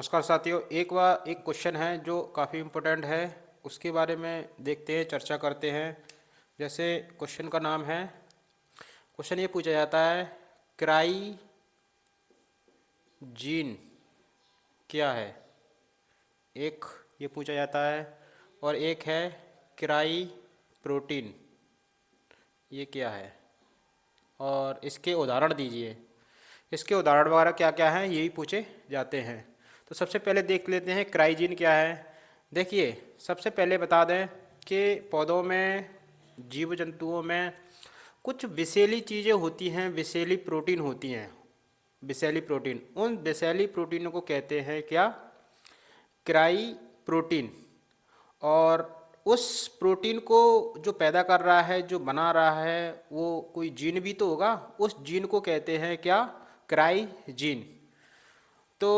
नमस्कार साथियों। एक क्वेश्चन है जो काफ़ी इम्पोर्टेंट है, उसके बारे में देखते हैं, चर्चा करते हैं। जैसे क्वेश्चन का नाम है, क्वेश्चन ये पूछा जाता है, क्राई जीन क्या है। एक ये पूछा जाता है और एक है क्राई प्रोटीन, ये क्या है और इसके उदाहरण दीजिए। इसके उदाहरण वगैरह क्या क्या हैं यही पूछे जाते हैं। तो सबसे पहले देख लेते हैं क्राइजीन क्या है। देखिए, सबसे पहले बता दें कि पौधों में, जीव जंतुओं में कुछ विषैली चीज़ें होती हैं, विषैली प्रोटीन होती हैं। विषैली प्रोटीन, उन विषैली प्रोटीनों को कहते हैं क्या? Cry protein. और उस प्रोटीन को जो पैदा कर रहा है, जो बना रहा है, वो कोई जीन भी तो होगा। उस जीन को कहते हैं क्या? Cry gene. तो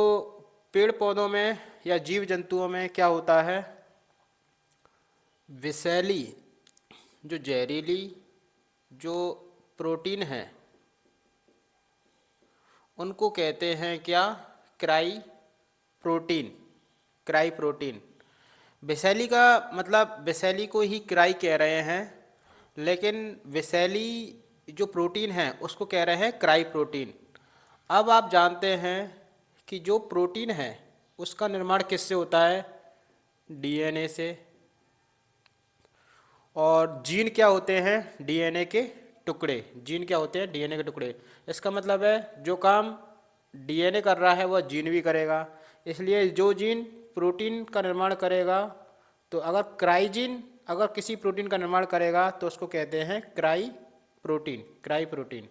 पेड़ पौधों में या जीव जंतुओं में क्या होता है? विषैली, जो जहरीली जो प्रोटीन है, उनको कहते हैं क्या? Cry protein. Cry protein. विषैली का मतलब विषैली को ही क्राई कह रहे हैं, लेकिन विषैली जो प्रोटीन है उसको कह रहे हैं क्राई प्रोटीन। अब आप जानते हैं कि जो प्रोटीन है उसका निर्माण किससे होता है? डीएनए से। और जीन क्या होते हैं? डीएनए के टुकड़े। जीन क्या होते हैं? डीएनए के टुकड़े। इसका मतलब है जो काम डीएनए कर रहा है वह जीन भी करेगा। इसलिए जो जीन प्रोटीन का निर्माण करेगा, तो अगर क्राइजीन अगर किसी प्रोटीन का निर्माण करेगा तो उसको कहते हैं cry protein. Cry protein.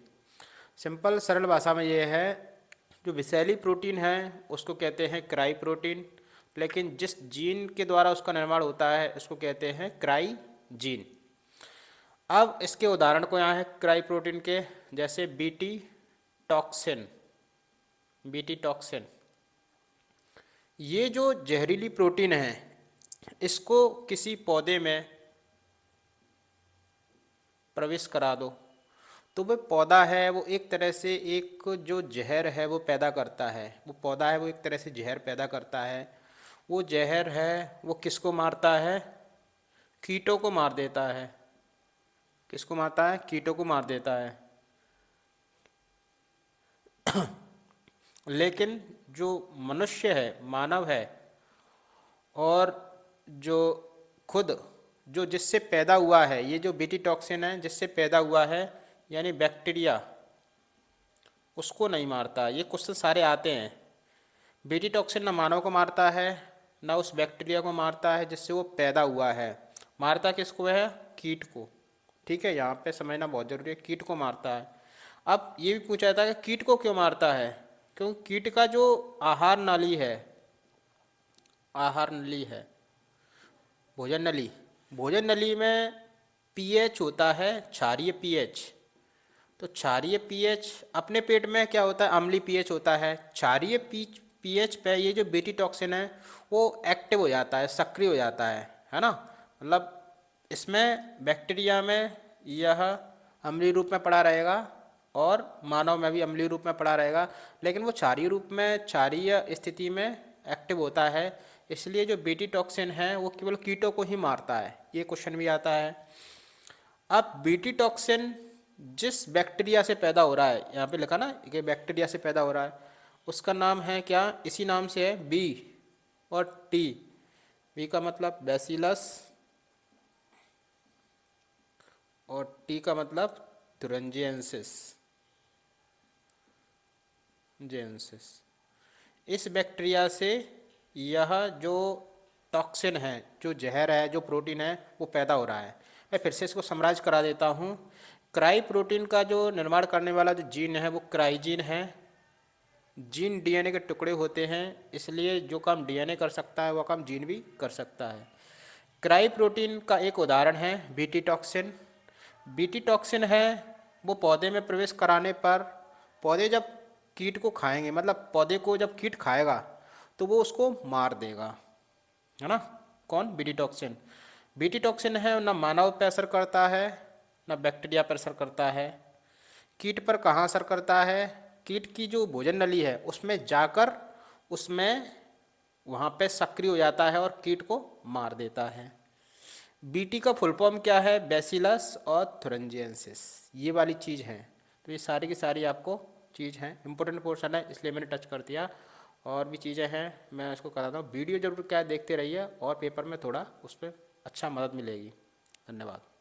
Simple सरल भाषा में ये है, जो विषैली प्रोटीन है उसको कहते हैं क्राई प्रोटीन, लेकिन जिस जीन के द्वारा उसका निर्माण होता है उसको कहते हैं क्राई जीन। अब इसके उदाहरण को यहाँ है क्राई प्रोटीन के, जैसे बीटी टॉक्सिन। बीटी टॉक्सिन, ये जो जहरीली प्रोटीन है, इसको किसी पौधे में प्रवेश करा दो तो वह पौधा है वो एक तरह से एक जो जहर है वो पैदा करता है। वो पौधा है वो एक तरह से जहर पैदा करता है। वो जहर है वो किसको मारता है? कीटों को मार देता है। किसको मारता है? कीटों को मार देता है। लेकिन जो मनुष्य है, मानव है, और जो खुद जो जिससे पैदा हुआ है, ये जो बीटी टॉक्सिन है जिससे पैदा हुआ है यानी बैक्टीरिया, उसको नहीं मारता। ये क्वेश्चन सारे आते हैं। बीटी टॉक्सिन ना मानव को मारता है, ना उस बैक्टीरिया को मारता है जिससे वो पैदा हुआ है। मारता किसको है? कीट को। ठीक है, यहाँ पे समझना बहुत जरूरी है, कीट को मारता है। अब ये भी पूछा जाता है कि कीट को क्यों मारता है? क्योंकि कीट का जो आहार नाली है, आहार नली है, भोजन नली, भोजन नली में पीएच होता है, क्षारीय पीएच। तो क्षारीय पीएच अपने पेट में क्या होता है? अम्लीय पीएच होता है। क्षारीय पीएच पे ये जो बीटी टॉक्सिन है वो एक्टिव हो जाता है, सक्रिय हो जाता है ना। मतलब इसमें बैक्टीरिया में यह अम्लीय रूप में पड़ा रहेगा और मानव में भी अम्लीय रूप में पड़ा रहेगा, लेकिन वो क्षारीय रूप में, क्षारीय स्थिति में एक्टिव होता है। इसलिए जो बीटी टॉक्सिन है वो केवल कीटों को ही मारता है। ये क्वेश्चन भी आता है। अब बीटी टॉक्सिन जिस बैक्टीरिया से पैदा हो रहा है, यहाँ पे लिखा ना कि बैक्टीरिया से पैदा हो रहा है, उसका नाम है क्या? इसी नाम से है, बी और टी। बी का मतलब बैसिलस और टी का मतलब तुरंजियंसिस। जेंसिस। इस बैक्टीरिया से यह जो टॉक्सिन है, जो जहर है, जो प्रोटीन है, वो पैदा हो रहा है। मैं फिर से इसको समराइज करा देता हूँ। क्राई प्रोटीन का जो निर्माण करने वाला जो जीन है वो क्राइजीन है। जीन डीएनए के टुकड़े होते हैं, इसलिए जो काम डीएनए कर सकता है वह काम जीन भी कर सकता है। क्राई प्रोटीन का एक उदाहरण है बीटी टॉक्सिन। बीटी टॉक्सिन है वो पौधे में प्रवेश कराने पर, पौधे जब कीट को खाएंगे, मतलब पौधे को जब कीट खाएगा तो वो उसको मार देगा, है ना। कौन? BT toxin. बीटी टॉक्सिन है ना मानव पर असर करता है ना बैक्टीरिया पर असर करता है। कीट पर कहाँ असर करता है? कीट की जो भोजन नली है उसमें जाकर उसमें वहाँ पे सक्रिय हो जाता है और कीट को मार देता है। बीटी का फुल फॉर्म क्या है? बैसिलस और थुरिंजियंसिस, ये वाली चीज़ है। तो ये सारी की सारी आपको चीज़ हैं, इंपॉर्टेंट पोर्शन है इसलिए मैंने टच कर दिया। और भी चीज़ें हैं मैं इसको कराता हूँ। वीडियो जरूर क्या देखते रहिए और पेपर में थोड़ा उस पर अच्छा मदद मिलेगी। धन्यवाद।